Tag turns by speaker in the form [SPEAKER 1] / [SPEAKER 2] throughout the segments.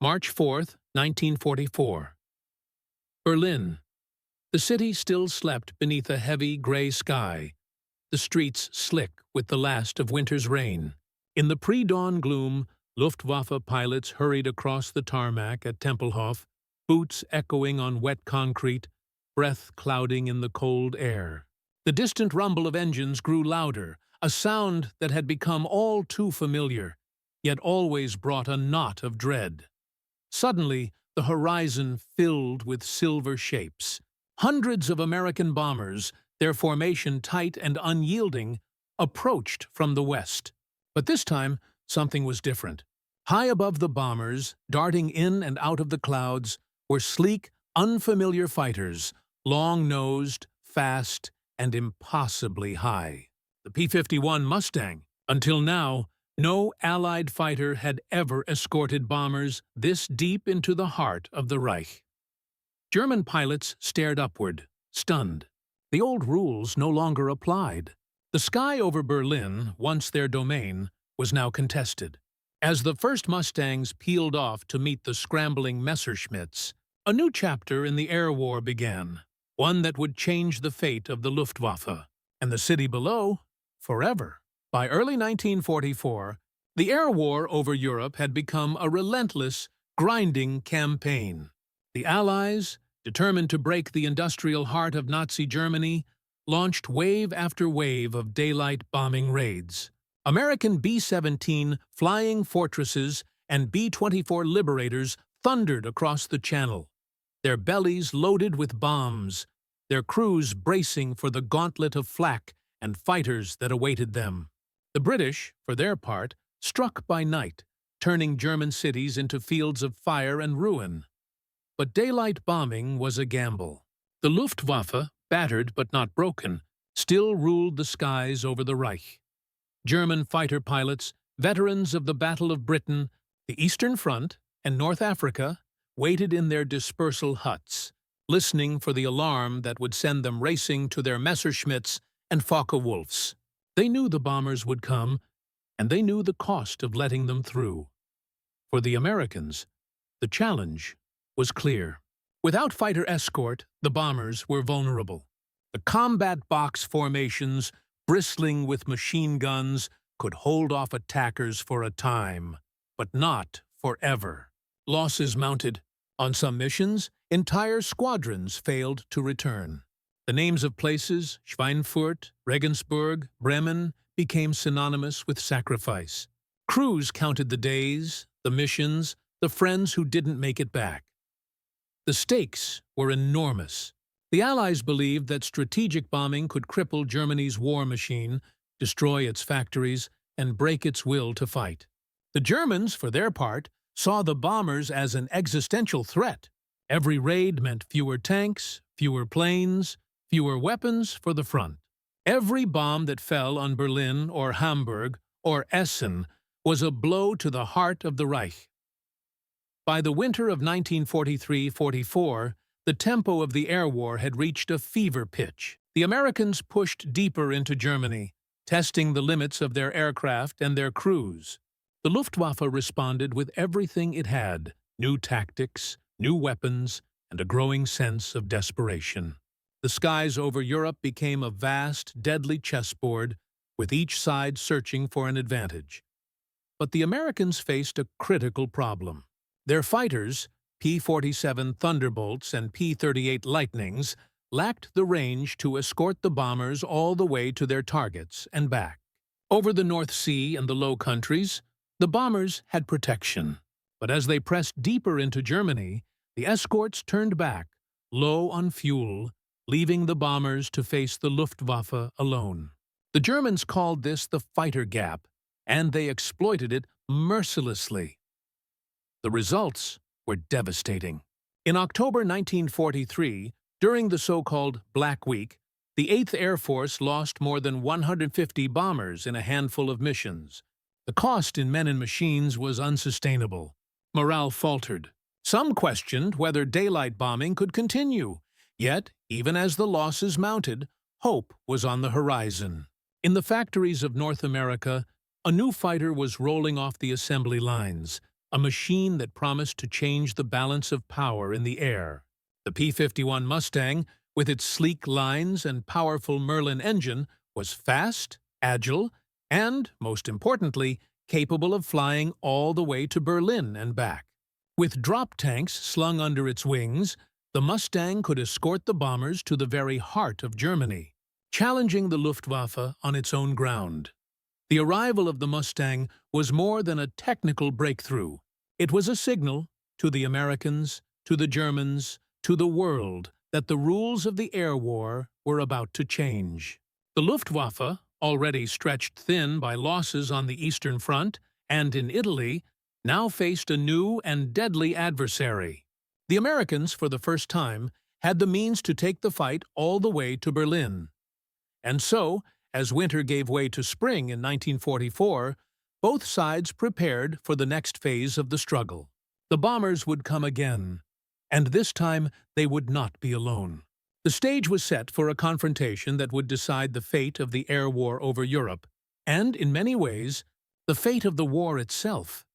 [SPEAKER 1] March 4th, 1944. Berlin. The city still slept beneath a heavy gray sky, the streets slick with the last of winter's rain. In the pre-dawn gloom, Luftwaffe pilots hurried across the tarmac at Tempelhof, boots echoing on wet concrete, breath clouding in the cold air. The distant rumble of engines grew louder, a sound that had become all too familiar, yet always brought a knot of dread. Suddenly, the horizon filled with silver shapes. Hundreds of American bombers, their formation tight and unyielding, approached from the west. But this time, something was different. High above the bombers, darting in and out of the clouds, were sleek, unfamiliar fighters, long-nosed, fast, and impossibly high. The P-51 Mustang. Until now, no Allied fighter had ever escorted bombers this deep into the heart of the Reich. German pilots stared upward, stunned. The old rules no longer applied. The sky over Berlin, once their domain, was now contested. As the first Mustangs peeled off to meet the scrambling Messerschmitts, a new chapter in the air war began, one that would change the fate of the Luftwaffe, and the city below, forever. By early 1944, the air war over Europe had become a relentless, grinding campaign. The Allies, determined to break the industrial heart of Nazi Germany, launched wave after wave of daylight bombing raids. American B-17 Flying Fortresses and B-24 Liberators thundered across the Channel, their bellies loaded with bombs, their crews bracing for the gauntlet of flak and fighters that awaited them. The British, for their part, struck by night, turning German cities into fields of fire and ruin. But daylight bombing was a gamble. The Luftwaffe, battered but not broken, still ruled the skies over the Reich. German fighter pilots, veterans of the Battle of Britain, the Eastern Front, and North Africa, waited in their dispersal huts, listening for the alarm that would send them racing to their Messerschmitts and Focke-Wulfs. They knew the bombers would come, and they knew the cost of letting them through. For the Americans, the challenge was clear. Without fighter escort, the bombers were vulnerable. The combat box formations, bristling with machine guns, could hold off attackers for a time, but not forever. Losses mounted. On some missions, entire squadrons failed to return. The names of places, Schweinfurt, Regensburg, Bremen, became synonymous with sacrifice. Crews counted the days, the missions, the friends who didn't make it back. The stakes were enormous. The Allies believed that strategic bombing could cripple Germany's war machine, destroy its factories, and break its will to fight. The Germans, for their part, saw the bombers as an existential threat. Every raid meant fewer tanks, fewer planes, fewer weapons for the front. Every bomb that fell on Berlin or Hamburg or Essen was a blow to the heart of the Reich. By the winter of 1943-44, the tempo of the air war had reached a fever pitch. The Americans pushed deeper into Germany, testing the limits of their aircraft and their crews. The Luftwaffe responded with everything it had: new tactics, new weapons, and a growing sense of desperation. The skies over Europe became a vast, deadly chessboard, with each side searching for an advantage. But the Americans faced a critical problem. Their fighters, P-47 Thunderbolts and P-38 Lightnings, lacked the range to escort the bombers all the way to their targets and back. Over the North Sea and the Low Countries, the bombers had protection. But as they pressed deeper into Germany, the escorts turned back, low on fuel, leaving the bombers to face the Luftwaffe alone. The Germans called this the fighter gap, and they exploited it mercilessly. The results were devastating. In October 1943, during the so-called Black Week, the 8th Air Force lost more than 150 bombers in a handful of missions. The cost in men and machines was unsustainable. Morale faltered. Some questioned whether daylight bombing could continue. Yet, even as the losses mounted, hope was on the horizon. In the factories of North America, a new fighter was rolling off the assembly lines, a machine that promised to change the balance of power in the air. The P-51 Mustang, with its sleek lines and powerful Merlin engine, was fast, agile, and, most importantly, capable of flying all the way to Berlin and back. With drop tanks slung under its wings, the Mustang could escort the bombers to the very heart of Germany, challenging the Luftwaffe on its own ground. The arrival of the Mustang was more than a technical breakthrough. It was a signal to the Americans, to the Germans, to the world that the rules of the air war were about to change. The Luftwaffe, already stretched thin by losses on the Eastern Front and in Italy, now faced a new and deadly adversary. The Americans, for the first time, had the means to take the fight all the way to Berlin. And so, as winter gave way to spring in 1944, both sides prepared for the next phase of the struggle. The bombers would come again, and this time they would not be alone. The stage was set for a confrontation that would decide the fate of the air war over Europe, and, in many ways, the fate of the war itself.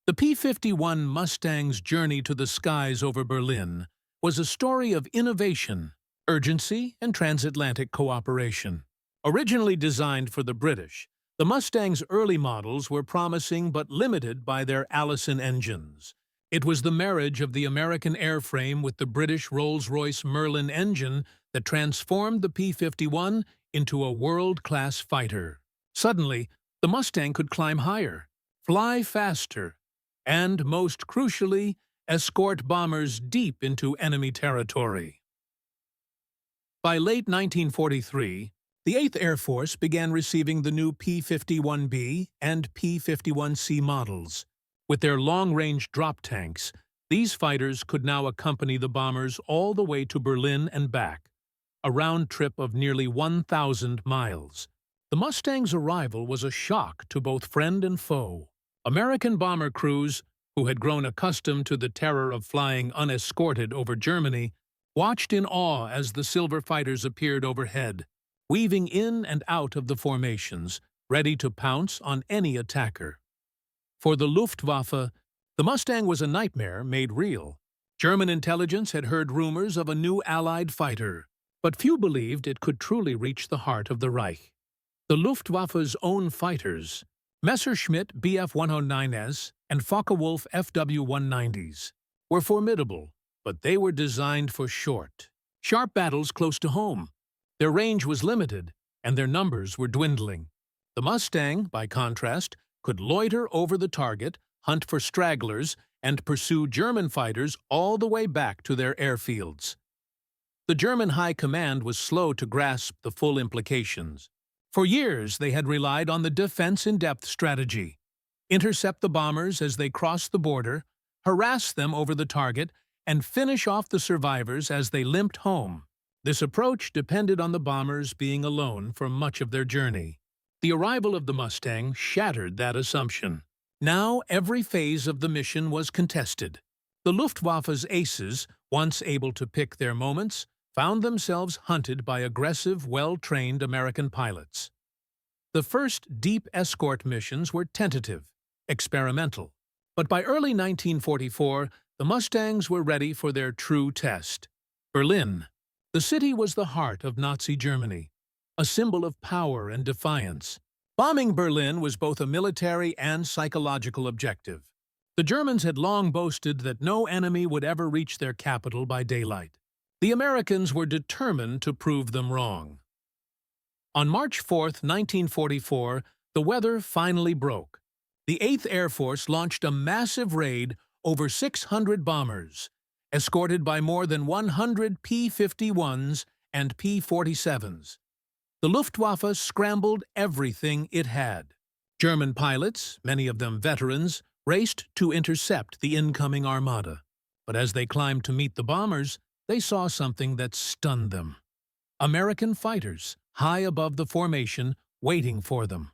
[SPEAKER 1] The P-51 Mustang's journey to the skies over Berlin was a story of innovation, urgency, and transatlantic cooperation. Originally designed for the British, the Mustang's early models were promising but limited by their Allison engines. It was the marriage of the American airframe with the British Rolls-Royce Merlin engine that transformed the P-51 into a world-class fighter. Suddenly, the Mustang could climb higher, fly faster, and, most crucially, escort bombers deep into enemy territory. By late 1943, the 8th Air Force began receiving the new P-51B and P-51C models. With their long-range drop tanks, these fighters could now accompany the bombers all the way to Berlin and back, a round trip of nearly 1,000 miles. The Mustang's arrival was a shock to both friend and foe. American bomber crews, who had grown accustomed to the terror of flying unescorted over Germany, watched in awe as the silver fighters appeared overhead, weaving in and out of the formations, ready to pounce on any attacker. For the Luftwaffe, the Mustang was a nightmare made real. German intelligence had heard rumors of a new Allied fighter, but few believed it could truly reach the heart of the Reich. The Luftwaffe's own fighters, Messerschmitt Bf-109s and Focke-Wulf FW-190s, were formidable, but they were designed for short, sharp battles close to home. Their range was limited, and their numbers were dwindling. The Mustang, by contrast, could loiter over the target, hunt for stragglers, and pursue German fighters all the way back to their airfields. The German High Command was slow to grasp the full implications. For years, they had relied on the defense-in-depth strategy: intercept the bombers as they crossed the border, harass them over the target, and finish off the survivors as they limped home. This approach depended on the bombers being alone for much of their journey. The arrival of the Mustang shattered that assumption. Now every phase of the mission was contested. The Luftwaffe's aces, once able to pick their moments, found themselves hunted by aggressive, well-trained American pilots. The first deep escort missions were tentative, experimental. But by early 1944, the Mustangs were ready for their true test. Berlin. The city was the heart of Nazi Germany, a symbol of power and defiance. Bombing Berlin was both a military and psychological objective. The Germans had long boasted that no enemy would ever reach their capital by daylight. The Americans were determined to prove them wrong. On March 4, 1944, the weather finally broke. The 8th Air Force launched a massive raid over 600 bombers, escorted by more than 100 P-51s and P-47s. The Luftwaffe scrambled everything it had. German pilots, many of them veterans, raced to intercept the incoming armada. But as they climbed to meet the bombers, they saw something that stunned them. American fighters, high above the formation, waiting for them.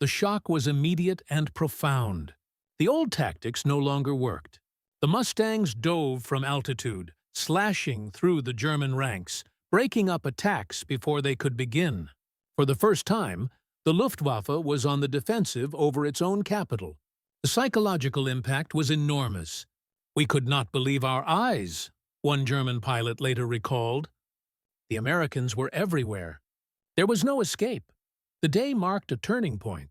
[SPEAKER 1] The shock was immediate and profound. The old tactics no longer worked. The Mustangs dove from altitude, slashing through the German ranks, breaking up attacks before they could begin. For the first time, the Luftwaffe was on the defensive over its own capital. The psychological impact was enormous. "We could not believe our eyes," one German pilot later recalled. The Americans were everywhere. There was no escape. The day marked a turning point.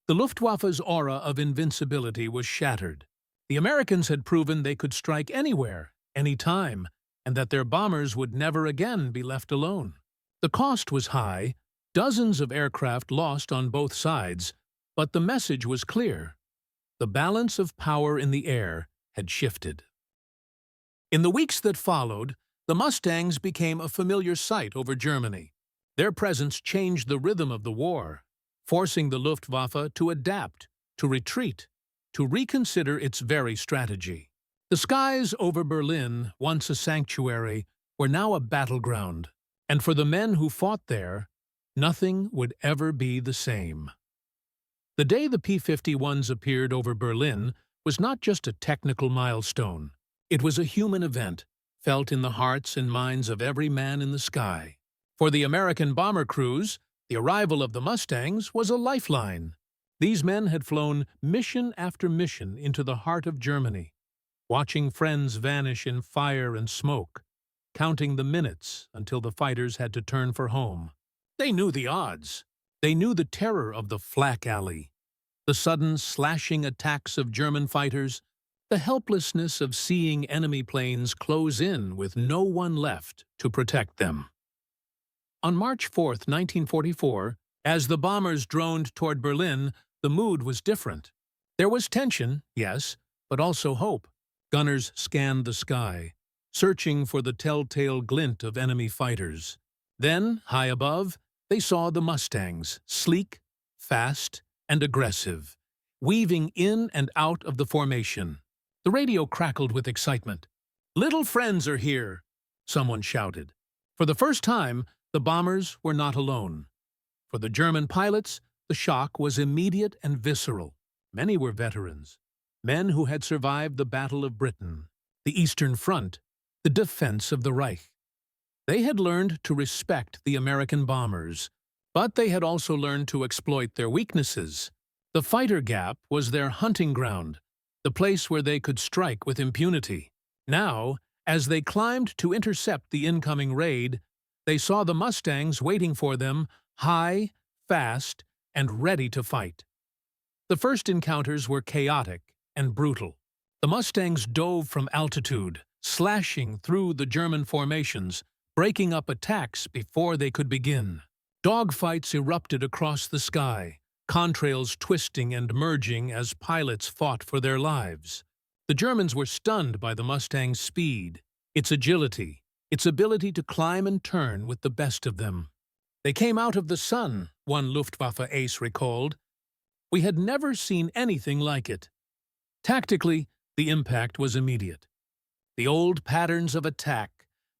[SPEAKER 1] The Luftwaffe's aura of invincibility was shattered. The Americans had proven they could strike anywhere, anytime, and that their bombers would never again be left alone. The cost was high, dozens of aircraft lost on both sides, but the message was clear. The balance of power in the air had shifted. In the weeks that followed, the Mustangs became a familiar sight over Germany. Their presence changed the rhythm of the war, forcing the Luftwaffe to adapt, to retreat, to reconsider its very strategy. The skies over Berlin, once a sanctuary, were now a battleground, and for the men who fought there, nothing would ever be the same. The day the P-51s appeared over Berlin was not just a technical milestone. It was a human event, felt in the hearts and minds of every man in the sky. For the American bomber crews, the arrival of the Mustangs was a lifeline. These men had flown mission after mission into the heart of Germany, watching friends vanish in fire and smoke, counting the minutes until the fighters had to turn for home. They knew the odds. They knew the terror of the flak alley, the sudden slashing attacks of German fighters, the helplessness of seeing enemy planes close in with no one left to protect them. On March 4, 1944, as the bombers droned toward Berlin, the mood was different. There was tension, yes, but also hope. Gunners scanned the sky, searching for the telltale glint of enemy fighters. Then, high above, they saw the Mustangs, sleek, fast, and aggressive, weaving in and out of the formation. The radio crackled with excitement. "Little friends are here," someone shouted. For the first time, the bombers were not alone. For the German pilots, the shock was immediate and visceral. Many were veterans, men who had survived the Battle of Britain, the Eastern Front, the defense of the Reich. They had learned to respect the American bombers, but they had also learned to exploit their weaknesses. The fighter gap was their hunting ground, the place where they could strike with impunity. Now, as they climbed to intercept the incoming raid, they saw the Mustangs waiting for them, high, fast, and ready to fight. The first encounters were chaotic and brutal. The Mustangs dove from altitude, slashing through the German formations, breaking up attacks before they could begin. Dogfights erupted across the sky, contrails twisting and merging as pilots fought for their lives. The Germans were stunned by the Mustang's speed, its agility, its ability to climb and turn with the best of them. "They came out of the sun," one Luftwaffe ace recalled. "We had never seen anything like it." Tactically, the impact was immediate. The old patterns of attack,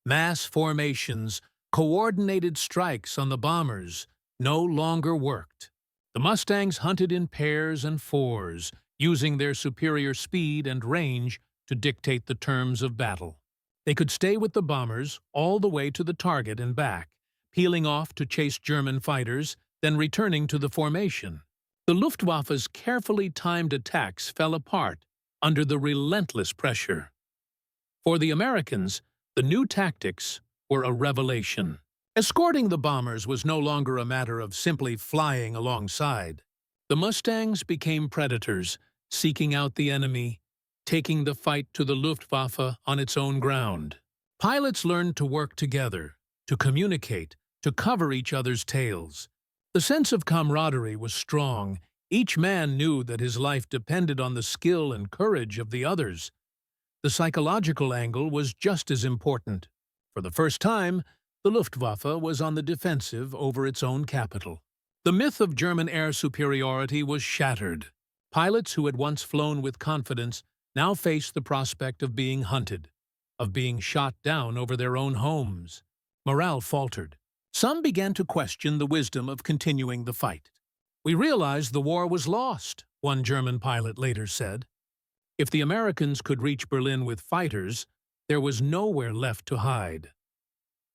[SPEAKER 1] mass formations, coordinated strikes on the bombers, no longer worked. The Mustangs hunted in pairs and fours, using their superior speed and range to dictate the terms of battle. They could stay with the bombers all the way to the target and back, peeling off to chase German fighters, then returning to the formation. The Luftwaffe's carefully timed attacks fell apart under the relentless pressure. For the Americans, the new tactics were a revelation. Escorting the bombers was no longer a matter of simply flying alongside. The Mustangs became predators, seeking out the enemy, taking the fight to the Luftwaffe on its own ground. Pilots learned to work together, to communicate, to cover each other's tails. The sense of camaraderie was strong. Each man knew that his life depended on the skill and courage of the others. The psychological angle was just as important. For the first time, the Luftwaffe was on the defensive over its own capital. The myth of German air superiority was shattered. Pilots who had once flown with confidence now faced the prospect of being hunted, of being shot down over their own homes. Morale faltered. Some began to question the wisdom of continuing the fight. "We realized the war was lost," one German pilot later said. If the Americans could reach Berlin with fighters, there was nowhere left to hide.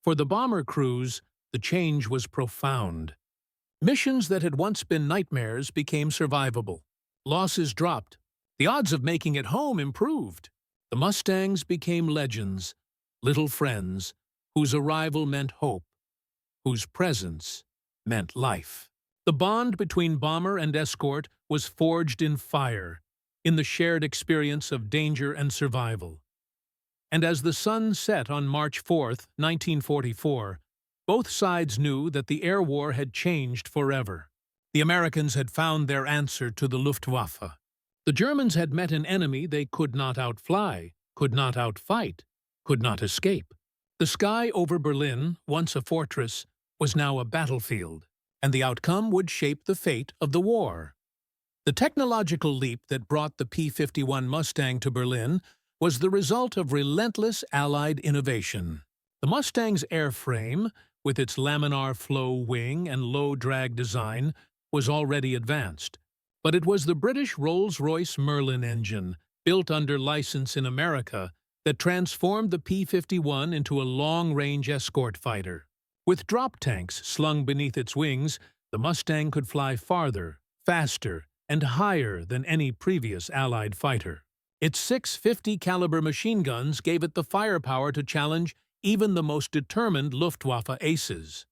[SPEAKER 1] For the bomber crews, the change was profound. Missions that had once been nightmares became survivable. Losses dropped, The odds of making it home improved. The Mustangs became legends, little friends, whose arrival meant hope, whose presence meant life. The bond between bomber and escort was forged in fire, in the shared experience of danger and survival. And as the sun set on March 4, 1944, both sides knew that the air war had changed forever. The Americans had found their answer to the Luftwaffe. The Germans had met an enemy they could not outfly, could not outfight, could not escape. The sky over Berlin, once a fortress, was now a battlefield, and the outcome would shape the fate of the war. The technological leap that brought the P-51 Mustang to Berlin was the result of relentless Allied innovation. The Mustang's airframe, with its laminar flow wing and low-drag design, was already advanced, but it was the British Rolls-Royce Merlin engine, built under license in America, that transformed the P-51 into a long-range escort fighter. With drop tanks slung beneath its wings, the Mustang could fly farther, faster, and higher than any previous Allied fighter. Its 650 caliber machine guns gave it the firepower to challenge even the most determined Luftwaffe aces.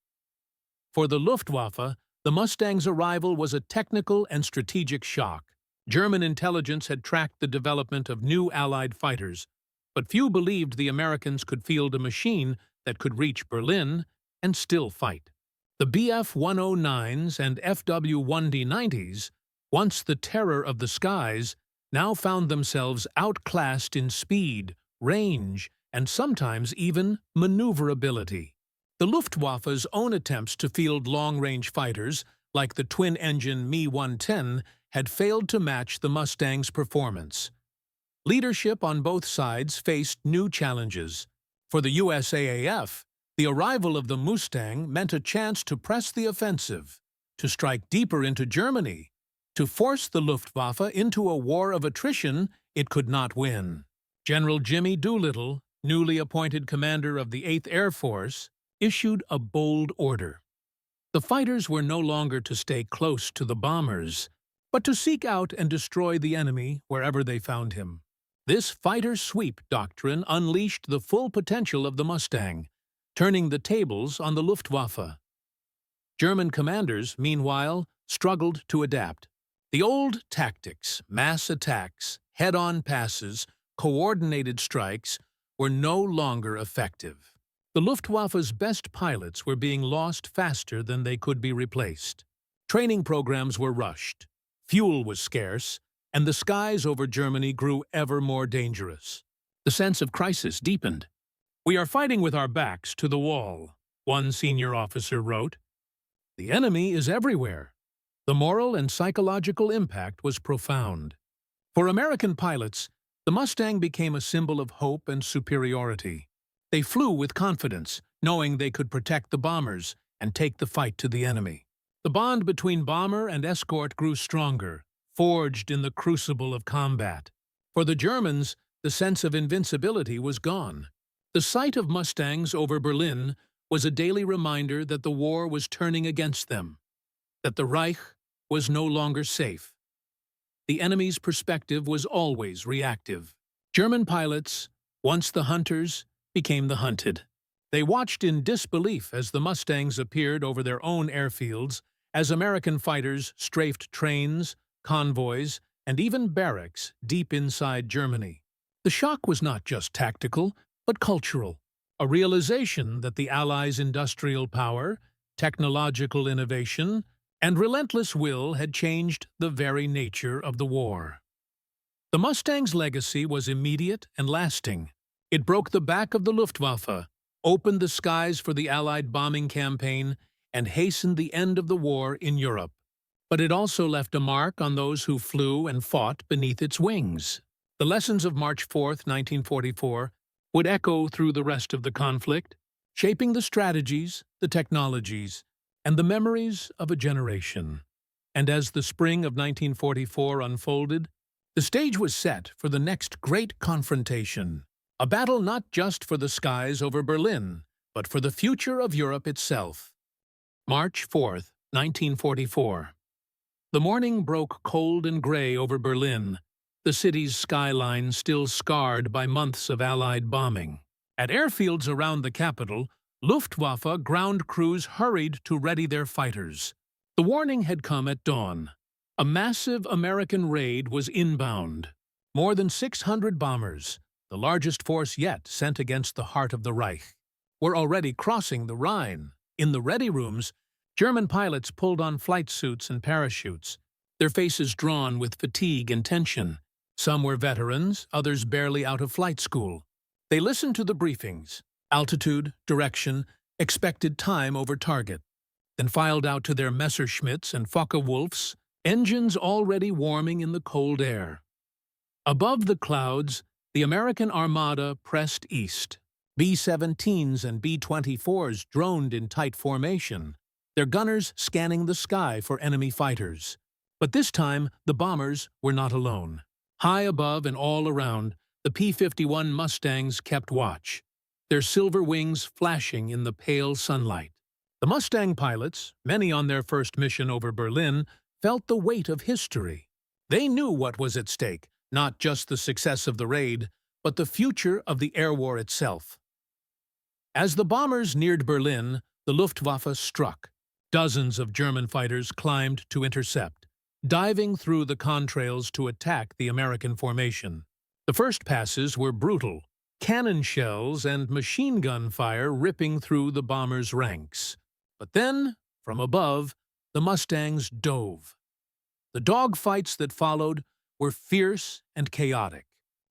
[SPEAKER 1] For the Luftwaffe, the Mustang's arrival was a technical and strategic shock. German intelligence had tracked the development of new Allied fighters, but few believed the Americans could field a machine that could reach Berlin and still fight. The Bf-109s and FW-1D-90s, once the terror of the skies, now found themselves outclassed in speed, range, and sometimes even maneuverability. The Luftwaffe's own attempts to field long-range fighters, like the twin-engine Me-110, had failed to match the Mustang's performance. Leadership on both sides faced new challenges. For the USAAF, the arrival of the Mustang meant a chance to press the offensive, to strike deeper into Germany, to force the Luftwaffe into a war of attrition it could not win. General Jimmy Doolittle, newly appointed commander of the 8th Air Force, issued a bold order. The fighters were no longer to stay close to the bombers, but to seek out and destroy the enemy wherever they found him. This fighter sweep doctrine unleashed the full potential of the Mustang, turning the tables on the Luftwaffe. German commanders, meanwhile, struggled to adapt. The old tactics, mass attacks, head-on passes, coordinated strikes, were no longer effective. The Luftwaffe's best pilots were being lost faster than they could be replaced. Training programs were rushed, fuel was scarce, and the skies over Germany grew ever more dangerous. The sense of crisis deepened. "We are fighting with our backs to the wall," one senior officer wrote. "The enemy is everywhere." The moral and psychological impact was profound. For American pilots, the Mustang became a symbol of hope and superiority. They flew with confidence, knowing they could protect the bombers and take the fight to the enemy. The bond between bomber and escort grew stronger, forged in the crucible of combat. For the Germans, the sense of invincibility was gone. The sight of Mustangs over Berlin was a daily reminder that the war was turning against them, that the Reich was no longer safe. The enemy's perspective was always reactive. German pilots, once the hunters, became the hunted. They watched in disbelief as the Mustangs appeared over their own airfields, as American fighters strafed trains, convoys, and even barracks deep inside Germany. The shock was not just tactical, but cultural, a realization that the Allies' industrial power, technological innovation, and relentless will had changed the very nature of the war. The Mustang's legacy was immediate and lasting. It broke the back of the Luftwaffe, opened the skies for the Allied bombing campaign, and hastened the end of the war in Europe. But it also left a mark on those who flew and fought beneath its wings. The lessons of March 4, 1944, would echo through the rest of the conflict, shaping the strategies, the technologies, and the memories of a generation. And as the spring of 1944 unfolded, the stage was set for the next great confrontation, a battle not just for the skies over Berlin, but for the future of Europe itself. March 4, 1944. The morning broke cold and gray over Berlin, the city's skyline still scarred by months of Allied bombing. At airfields around the capital, Luftwaffe ground crews hurried to ready their fighters. The warning had come at dawn. A massive American raid was inbound. More than 600 bombers, the largest force yet sent against the heart of the Reich, were already crossing the Rhine. In the ready rooms, German pilots pulled on flight suits and parachutes, their faces drawn with fatigue and tension. Some were veterans, others barely out of flight school. They listened to the briefings, altitude, direction, expected time over target, then filed out to their Messerschmitts and Focke-Wulfs, engines already warming in the cold air. Above the clouds, the American Armada pressed east. B-17s and B-24s droned in tight formation, their gunners scanning the sky for enemy fighters. But this time, the bombers were not alone. High above and all around, the P-51 Mustangs kept watch, their silver wings flashing in the pale sunlight. The Mustang pilots, many on their first mission over Berlin, felt the weight of history. They knew what was at stake, not just the success of the raid, but the future of the air war itself. As the bombers neared Berlin, the Luftwaffe struck. Dozens of German fighters climbed to intercept, diving through the contrails to attack the American formation. The first passes were brutal, cannon shells and machine gun fire ripping through the bombers' ranks. But then, from above, the Mustangs dove. The dogfights that followed were fierce and chaotic.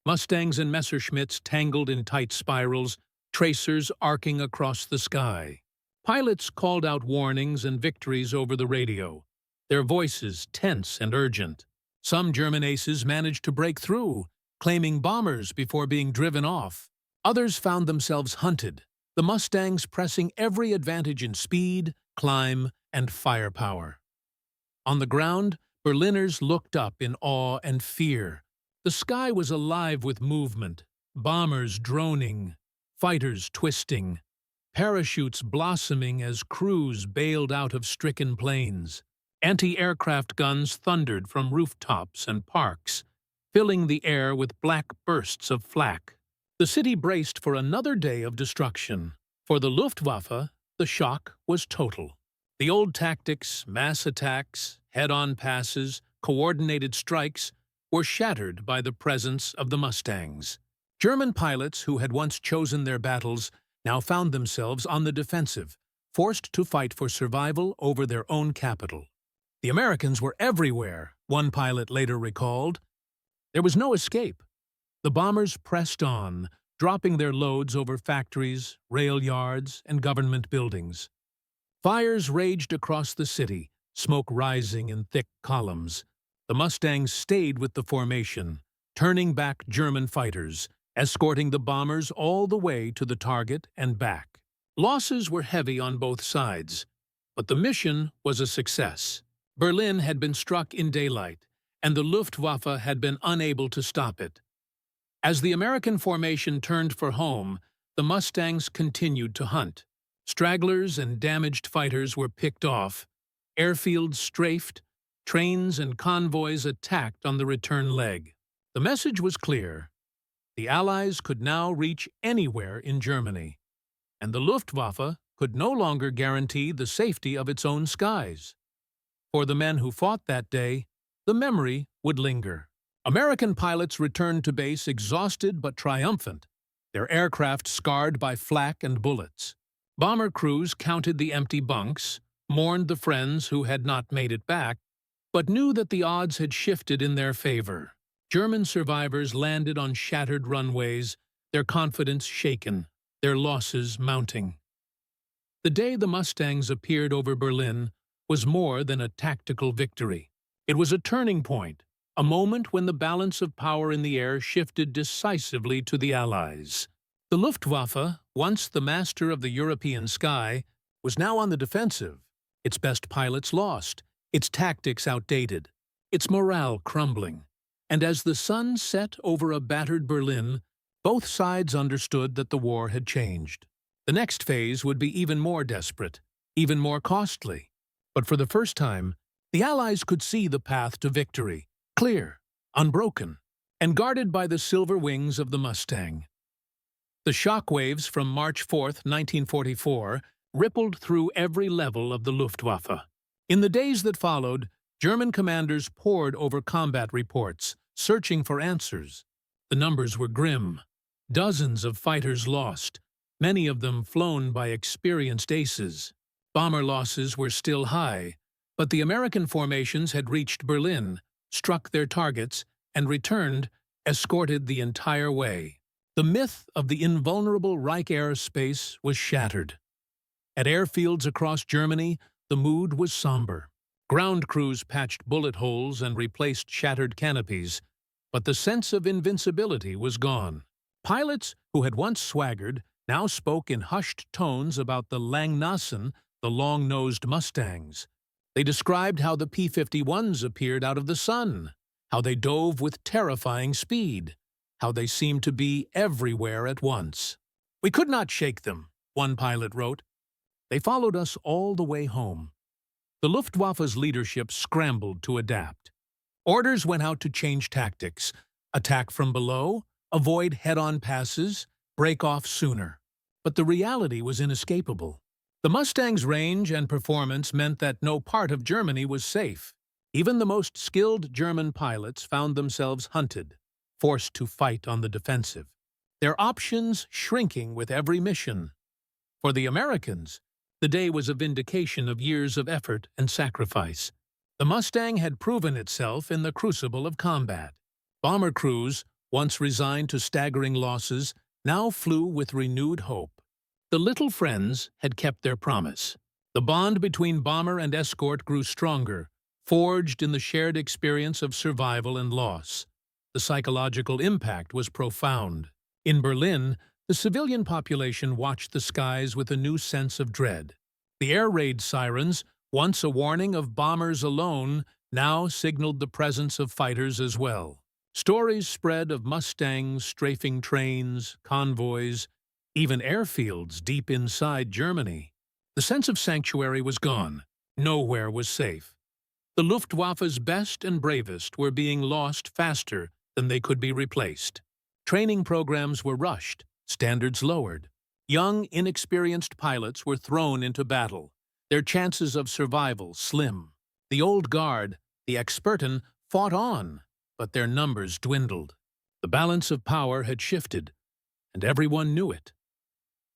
[SPEAKER 1] Mustangs and Messerschmitts tangled in tight spirals, tracers arcing across the sky. Pilots called out warnings and victories over the radio, their voices tense and urgent. Some German aces managed to break through, claiming bombers before being driven off. Others found themselves hunted, the Mustangs pressing every advantage in speed, climb, and firepower. On the ground, Berliners looked up in awe and fear. The sky was alive with movement, bombers droning, fighters twisting, parachutes blossoming as crews bailed out of stricken planes. Anti-aircraft guns thundered from rooftops and parks, filling the air with black bursts of flak. The city braced for another day of destruction. For the Luftwaffe, the shock was total. The old tactics, mass attacks, head-on passes, coordinated strikes, were shattered by the presence of the Mustangs. German pilots who had once chosen their battles now found themselves on the defensive, forced to fight for survival over their own capital. The Americans were everywhere, one pilot later recalled. There was no escape. The bombers pressed on, dropping their loads over factories, rail yards, and government buildings. Fires raged across the city, smoke rising in thick columns. The Mustangs stayed with the formation, turning back German fighters, escorting the bombers all the way to the target and back. Losses were heavy on both sides, but the mission was a success. Berlin had been struck in daylight, and the Luftwaffe had been unable to stop it. As the American formation turned for home, the Mustangs continued to hunt. Stragglers and damaged fighters were picked off, airfields strafed, trains and convoys attacked on the return leg. The message was clear. The Allies could now reach anywhere in Germany, and the Luftwaffe could no longer guarantee the safety of its own skies. For the men who fought that day, the memory would linger. American pilots returned to base exhausted but triumphant, their aircraft scarred by flak and bullets. Bomber crews counted the empty bunks, mourned the friends who had not made it back, but knew that the odds had shifted in their favor. German survivors landed on shattered runways, their confidence shaken, their losses mounting. The day the Mustangs appeared over Berlin was more than a tactical victory. It was a turning point, a moment when the balance of power in the air shifted decisively to the Allies. The Luftwaffe, once the master of the European sky, was now on the defensive, its best pilots lost, its tactics outdated, its morale crumbling. And as the sun set over a battered Berlin, both sides understood that the war had changed. The next phase would be even more desperate, even more costly. But for the first time, the Allies could see the path to victory, clear, unbroken. and guarded by the silver wings of the Mustang. The shock waves from March 4, 1944, rippled through every level of the Luftwaffe. In the days that followed, German commanders pored over combat reports, searching for answers. The numbers were grim. Dozens of fighters lost, many of them flown by experienced aces. Bomber losses were still high, but the American formations had reached Berlin, struck their targets, and returned, escorted the entire way. The myth of the invulnerable Reich airspace was shattered. At airfields across Germany, the mood was somber. Ground crews patched bullet holes and replaced shattered canopies, but the sense of invincibility was gone. Pilots who had once swaggered now spoke in hushed tones about the Langnasen, the long-nosed Mustangs. They described how the P-51s appeared out of the sun, how they dove with terrifying speed, how they seemed to be everywhere at once. "We could not shake them," one pilot wrote. "They followed us all the way home." The Luftwaffe's leadership scrambled to adapt. Orders went out to change tactics, attack from below, avoid head-on passes, break off sooner. But the reality was inescapable. The Mustang's range and performance meant that no part of Germany was safe. Even the most skilled German pilots found themselves hunted, forced to fight on the defensive, their options shrinking with every mission. For the Americans, the day was a vindication of years of effort and sacrifice. The Mustang had proven itself in the crucible of combat. Bomber crews, once resigned to staggering losses, now flew with renewed hope. The little friends had kept their promise. The bond between bomber and escort grew stronger, forged in the shared experience of survival and loss. The psychological impact was profound. In Berlin, the civilian population watched the skies with a new sense of dread. The air raid sirens, once a warning of bombers alone, now signaled the presence of fighters as well. Stories spread of Mustangs strafing trains, convoys, even airfields deep inside Germany. The sense of sanctuary was gone. Nowhere was safe. The Luftwaffe's best and bravest were being lost faster than they could be replaced. Training programs were rushed, standards lowered. Young, inexperienced pilots were thrown into battle, their chances of survival slim. The old guard, the Experten, fought on, but their numbers dwindled. The balance of power had shifted, and everyone knew it.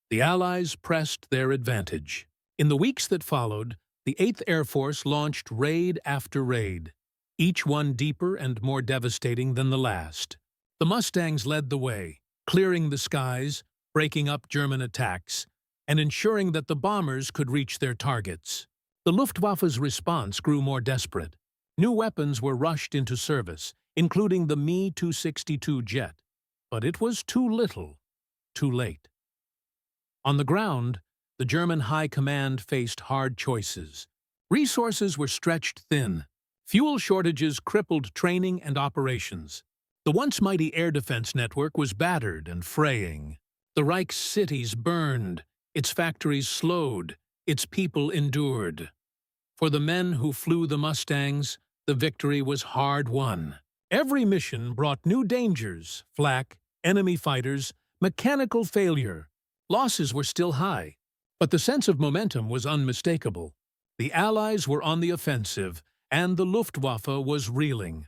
[SPEAKER 1] The Allies pressed their advantage. In the weeks that followed, the 8th Air Force launched raid after raid, each one deeper and more devastating than the last. The Mustangs led the way, clearing the skies, breaking up German attacks, and ensuring that the bombers could reach their targets. The Luftwaffe's response grew more desperate. New weapons were rushed into service, including the Me-262 jet. But it was too little, too late. On the ground, the German High Command faced hard choices. Resources were stretched thin. Fuel shortages crippled training and operations. The once mighty air defense network was battered and fraying. The Reich's cities burned, its factories slowed, its people endured. For the men who flew the Mustangs, the victory was hard won. Every mission brought new dangers: flak, enemy fighters, mechanical failure. Losses were still high, but the sense of momentum was unmistakable. The Allies were on the offensive, and the Luftwaffe was reeling.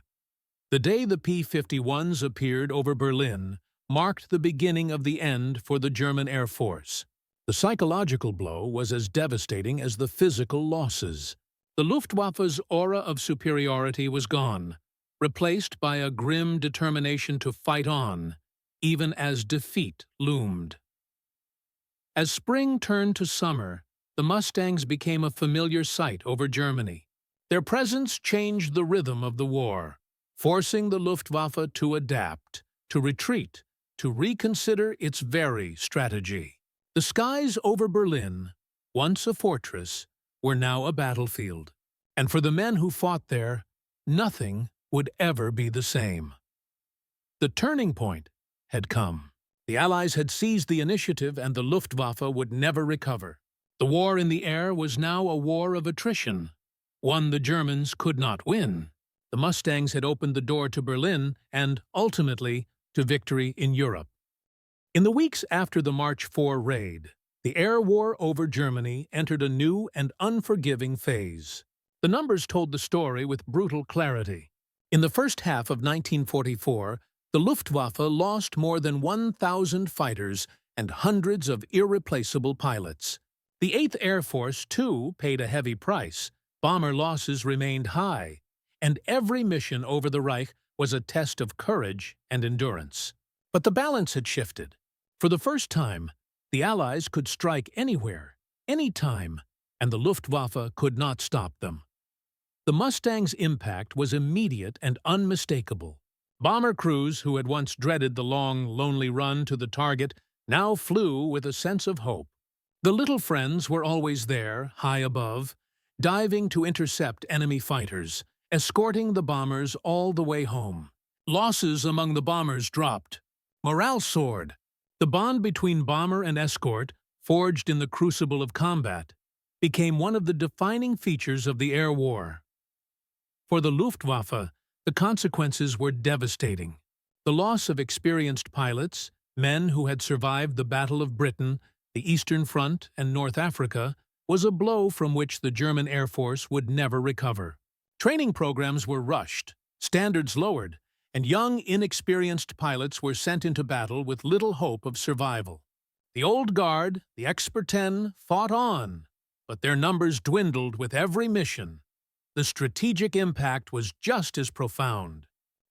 [SPEAKER 1] The day the P-51s appeared over Berlin marked the beginning of the end for the German Air Force. The psychological blow was as devastating as the physical losses. The Luftwaffe's aura of superiority was gone, replaced by a grim determination to fight on, even as defeat loomed. As spring turned to summer, the Mustangs became a familiar sight over Germany. Their presence changed the rhythm of the war, forcing the Luftwaffe to adapt, to retreat, to reconsider its very strategy. The skies over Berlin, once a fortress, were now a battlefield, and for the men who fought there, nothing would ever be the same. The turning point had come. The Allies had seized the initiative, and the Luftwaffe would never recover. The war in the air was now a war of attrition, one the Germans could not win. the Mustangs had opened the door to Berlin and, ultimately, to victory in Europe. In the weeks after the March 4 raid, the air war over Germany entered a new and unforgiving phase. The numbers told the story with brutal clarity. In the first half of 1944, the Luftwaffe lost more than 1,000 fighters and hundreds of irreplaceable pilots. The 8th Air Force, too, paid a heavy price. Bomber losses remained high, and every mission over the Reich was a test of courage and endurance. But the balance had shifted. For the first time, the Allies could strike anywhere, anytime, and the Luftwaffe could not stop them. The Mustang's impact was immediate and unmistakable. Bomber crews who had once dreaded the long, lonely run to the target now flew with a sense of hope. The little friends were always there, high above, diving to intercept enemy fighters, escorting the bombers all the way home. Losses among the bombers dropped. Morale soared. The bond between bomber and escort, forged in the crucible of combat, became one of the defining features of the air war. For the Luftwaffe, the consequences were devastating. The loss of experienced pilots, men who had survived the Battle of Britain, the Eastern Front, and North Africa, was a blow from which the German Air Force would never recover. Training programs were rushed, standards lowered, and young, inexperienced pilots were sent into battle with little hope of survival. The old guard, the expert 10, fought on, but their numbers dwindled with every mission. The strategic impact was just as profound.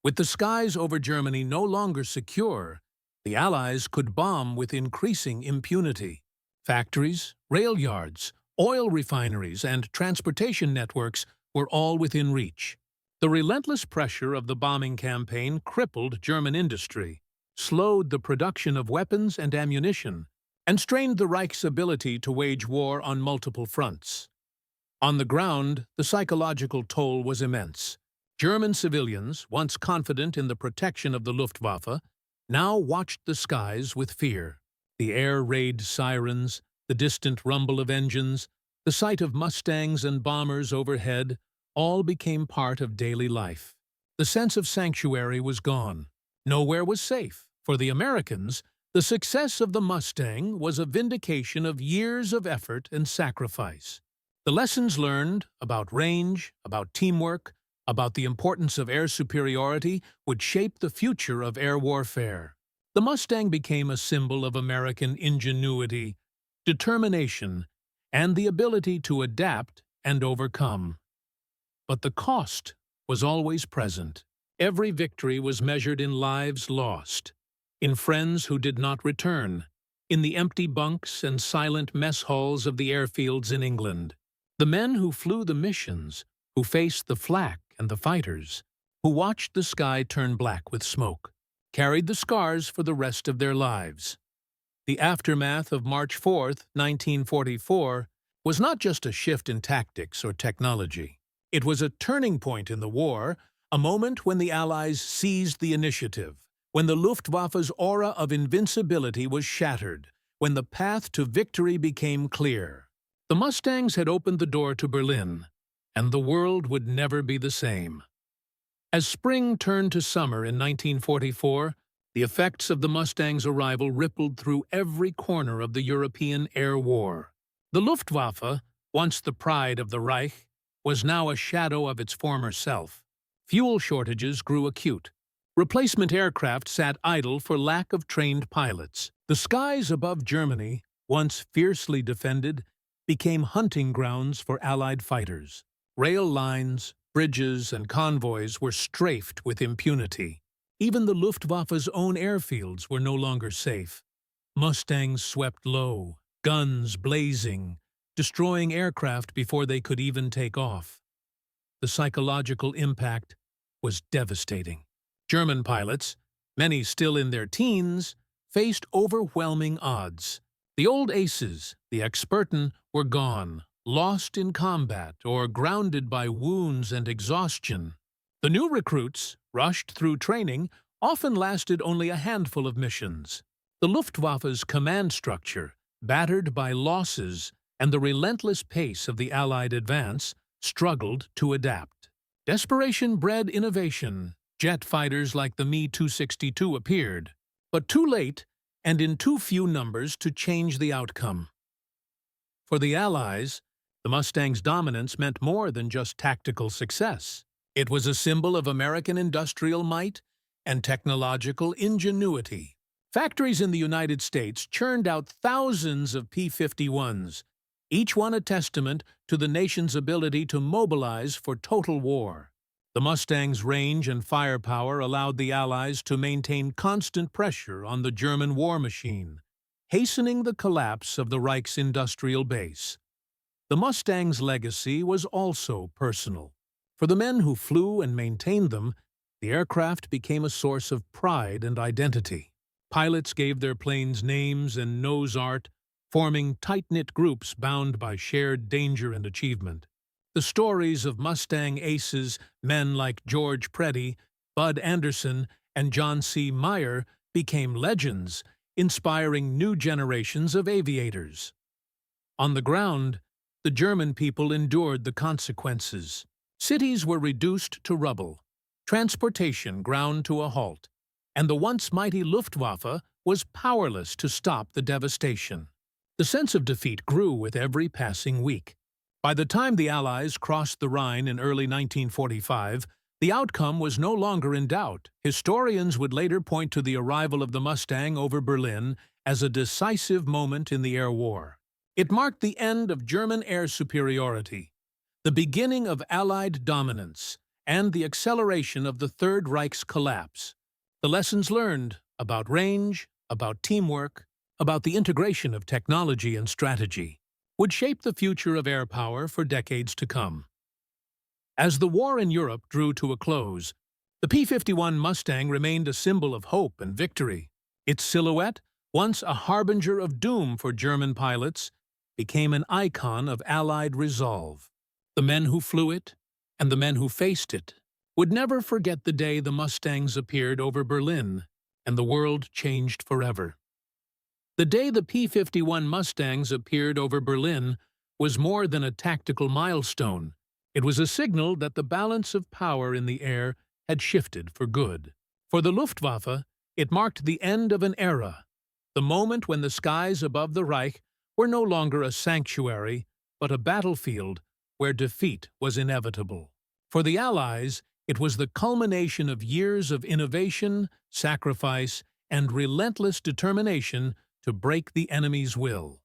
[SPEAKER 1] With the skies over Germany no longer secure, the Allies could bomb with increasing impunity. Factories, rail yards, oil refineries, and transportation networks were all within reach. The relentless pressure of the bombing campaign crippled German industry, slowed the production of weapons and ammunition, and strained the Reich's ability to wage war on multiple fronts. On the ground, the psychological toll was immense. German civilians, once confident in the protection of the Luftwaffe, now watched the skies with fear. The air raid sirens, the distant rumble of engines, the sight of Mustangs and bombers overhead, all became part of daily life. The sense of sanctuary was gone. Nowhere was safe. For the Americans, the success of the Mustang was a vindication of years of effort and sacrifice. The lessons learned about range, about teamwork, about the importance of air superiority would shape the future of air warfare. The Mustang became a symbol of American ingenuity, determination, and the ability to adapt and overcome. But the cost was always present. Every victory was measured in lives lost, in friends who did not return, in the empty bunks and silent mess halls of the airfields in England. The men who flew the missions, who faced the flak and the fighters, who watched the sky turn black with smoke, carried the scars for the rest of their lives. The aftermath of March 4, 1944, was not just a shift in tactics or technology. It was a turning point in the war, a moment when the Allies seized the initiative, when the Luftwaffe's aura of invincibility was shattered, when the path to victory became clear. The Mustangs had opened the door to Berlin, and the world would never be the same. As spring turned to summer in 1944, the effects of the Mustang's arrival rippled through every corner of the European air war. The Luftwaffe, once the pride of the Reich, was now a shadow of its former self. Fuel shortages grew acute. Replacement aircraft sat idle for lack of trained pilots. The skies above Germany, once fiercely defended, became hunting grounds for Allied fighters. Rail lines, bridges, and convoys were strafed with impunity. Even the Luftwaffe's own airfields were no longer safe. Mustangs swept low, guns blazing, destroying aircraft before they could even take off. The psychological impact was devastating. German pilots, many still in their teens, faced overwhelming odds. The old aces, the experten, were gone, lost in combat or grounded by wounds and exhaustion. The new recruits, rushed through training, often lasted only a handful of missions. The Luftwaffe's command structure, battered by losses and the relentless pace of the Allied advance, struggled to adapt. Desperation bred innovation. Jet fighters like the Me-262 appeared, but too late and in too few numbers to change the outcome. For the Allies, the Mustang's dominance meant more than just tactical success. It was a symbol of American industrial might and technological ingenuity. Factories in the United States churned out thousands of P-51s, each one a testament to the nation's ability to mobilize for total war. The Mustang's range and firepower allowed the Allies to maintain constant pressure on the German war machine, hastening the collapse of the Reich's industrial base. The Mustang's legacy was also personal. For the men who flew and maintained them, the aircraft became a source of pride and identity. Pilots gave their planes names and nose art, forming tight-knit groups bound by shared danger and achievement. The stories of Mustang aces, men like George Preddy, Bud Anderson, and John C. Meyer, became legends, inspiring new generations of aviators. On the ground, the German people endured the consequences. Cities were reduced to rubble, transportation ground to a halt, and the once mighty Luftwaffe was powerless to stop the devastation. The sense of defeat grew with every passing week. By the time the Allies crossed the Rhine in early 1945, the outcome was no longer in doubt. Historians would later point to the arrival of the Mustang over Berlin as a decisive moment in the air war. It marked the end of German air superiority, the beginning of Allied dominance, and the acceleration of the Third Reich's collapse. The lessons learned about range, about teamwork, about the integration of technology and strategy would shape the future of air power for decades to come. As the war in Europe drew to a close, the P-51 Mustang remained a symbol of hope and victory. Its silhouette, once a harbinger of doom for German pilots, became an icon of Allied resolve. The men who flew it, and the men who faced it, would never forget the day the Mustangs appeared over Berlin and the world changed forever. The day the P-51 Mustangs appeared over Berlin was more than a tactical milestone. It was a signal that the balance of power in the air had shifted for good. For the Luftwaffe, it marked the end of an era, the moment when the skies above the Reich were no longer a sanctuary, but a battlefield where defeat was inevitable. For the Allies, it was the culmination of years of innovation, sacrifice, and relentless determination to break the enemy's will.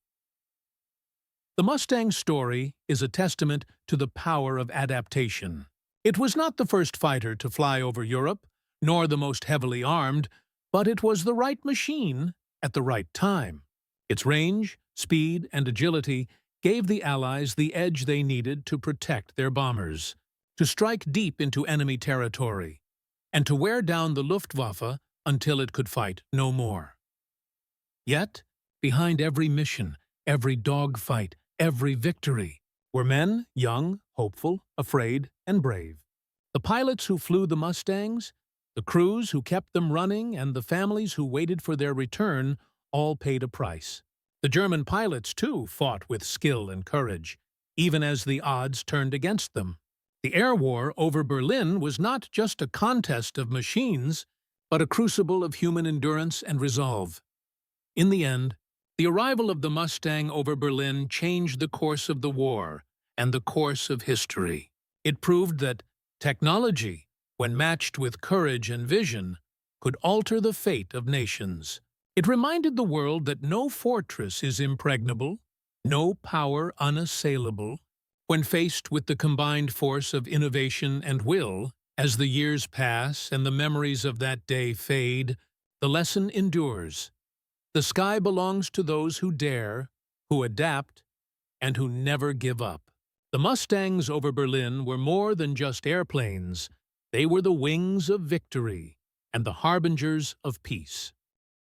[SPEAKER 1] The Mustang story is a testament to the power of adaptation. It was not the first fighter to fly over Europe, nor the most heavily armed, but it was the right machine at the right time. Its range, speed, and agility gave the Allies the edge they needed to protect their bombers, to strike deep into enemy territory, and to wear down the Luftwaffe until it could fight no more. Yet, behind every mission, every dogfight, every victory, were men, young, hopeful, afraid, and brave. The pilots who flew the Mustangs, the crews who kept them running, and the families who waited for their return all paid a price. The German pilots, too, fought with skill and courage, even as the odds turned against them. The air war over Berlin was not just a contest of machines, but a crucible of human endurance and resolve. In the end, the arrival of the Mustang over Berlin changed the course of the war and the course of history. It proved that technology, when matched with courage and vision, could alter the fate of nations. It reminded the world that no fortress is impregnable, no power unassailable. When faced with the combined force of innovation and will, as the years pass and the memories of that day fade, the lesson endures. The sky belongs to those who dare, who adapt, and who never give up. The Mustangs over Berlin were more than just airplanes. They were the wings of victory and the harbingers of peace.